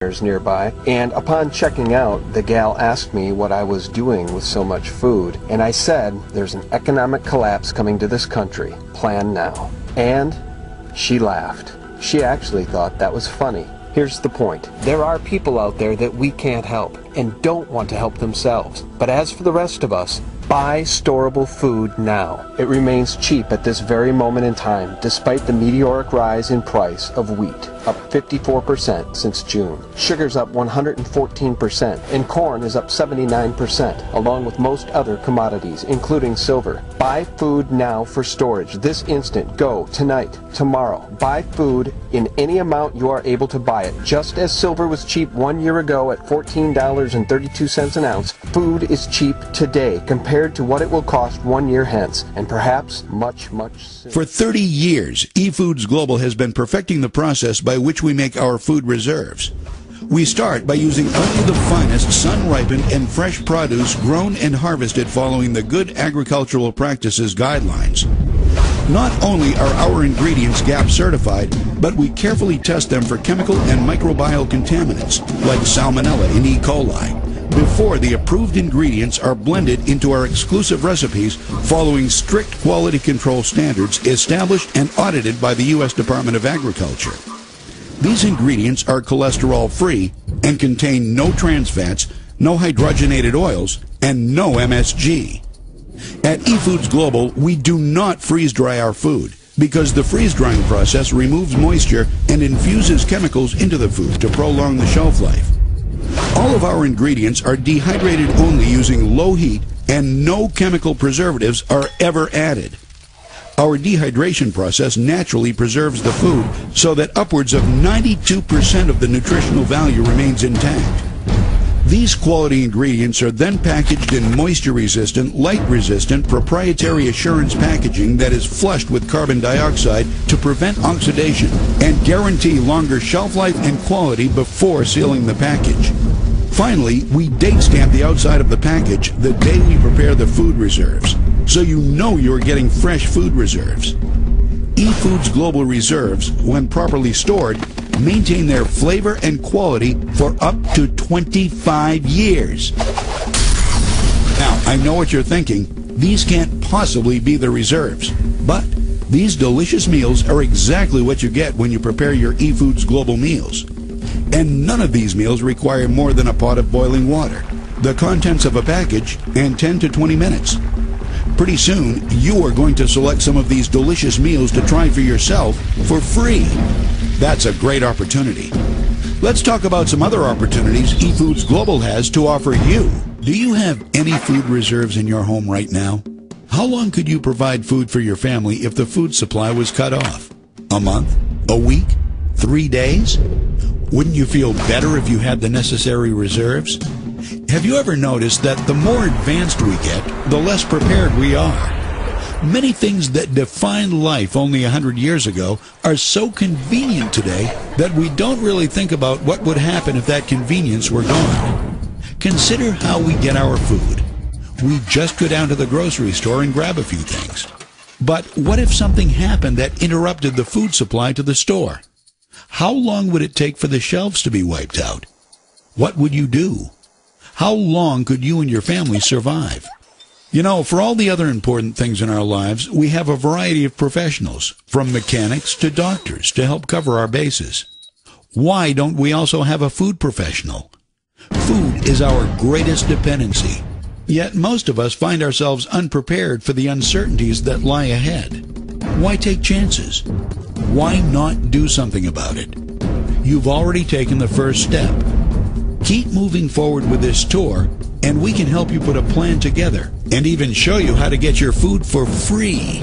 nearby, and upon checking out, the gal asked me what I was doing with so much food, and I said, there's an economic collapse coming to this country. Plan now. And she laughed. She actually thought that was funny. Here's the point. There are people out there that we can't help and don't want to help themselves. But as for the rest of us, buy storable food now. It remains cheap at this very moment in time, despite the meteoric rise in price of wheat, up 54% since June. Sugar's up 114%, and corn is up 79%, along with most other commodities, including silver. Buy food now for storage. This instant. Go. Tonight. Tomorrow. Buy food in any amount you are able to buy it. Just as silver was cheap 1 year ago at $14.32 an ounce, food is cheap today compared to what it will cost 1 year hence, and perhaps much, much sooner. For 30 years, eFoods Global has been perfecting the process by which we make our food reserves. We start by using only the finest sun-ripened and fresh produce grown and harvested following the Good Agricultural Practices guidelines. Not only are our ingredients GAP certified, but we carefully test them for chemical and microbial contaminants like Salmonella and E. coli before the approved ingredients are blended into our exclusive recipes following strict quality control standards established and audited by the U.S. Department of Agriculture. These ingredients are cholesterol-free and contain no trans fats, no hydrogenated oils, and no MSG. At eFoods Global, we do not freeze-dry our food because the freeze-drying process removes moisture and infuses chemicals into the food to prolong the shelf life. All of our ingredients are dehydrated only using low heat, and no chemical preservatives are ever added. Our dehydration process naturally preserves the food so that upwards of 92% of the nutritional value remains intact. These quality ingredients are then packaged in moisture-resistant, light-resistant, proprietary assurance packaging that is flushed with carbon dioxide to prevent oxidation and guarantee longer shelf life and quality before sealing the package. Finally, we date stamp the outside of the package the day we prepare the food reserves, so you know you're getting fresh food reserves. eFoods Global Reserves, when properly stored, maintain their flavor and quality for up to 25 years. Now, I know what you're thinking. These can't possibly be the reserves. But these delicious meals are exactly what you get when you prepare your eFoods Global meals. And none of these meals require more than a pot of boiling water, the contents of a package, and 10 to 20 minutes. Pretty soon, you are going to select some of these delicious meals to try for yourself for free. That's a great opportunity. Let's talk about some other opportunities eFoods Global has to offer you. Do you have any food reserves in your home right now? How long could you provide food for your family if the food supply was cut off? A month? A week? 3 days? Wouldn't you feel better if you had the necessary reserves? Have you ever noticed that the more advanced we get, the less prepared we are? Many things that defined life only 100 years ago are so convenient today that we don't really think about what would happen if that convenience were gone. Consider how we get our food. We just go down to the grocery store and grab a few things. But what if something happened that interrupted the food supply to the store? How long would it take for the shelves to be wiped out? What would you do? How long could you and your family survive? You know, for all the other important things in our lives, we have a variety of professionals, from mechanics to doctors, to help cover our bases. Why don't we also have a food professional? Food is our greatest dependency. Yet most of us find ourselves unprepared for the uncertainties that lie ahead. Why take chances? Why not do something about it? You've already taken the first step. Keep moving forward with this tour, and we can help you put a plan together and even show you how to get your food for free.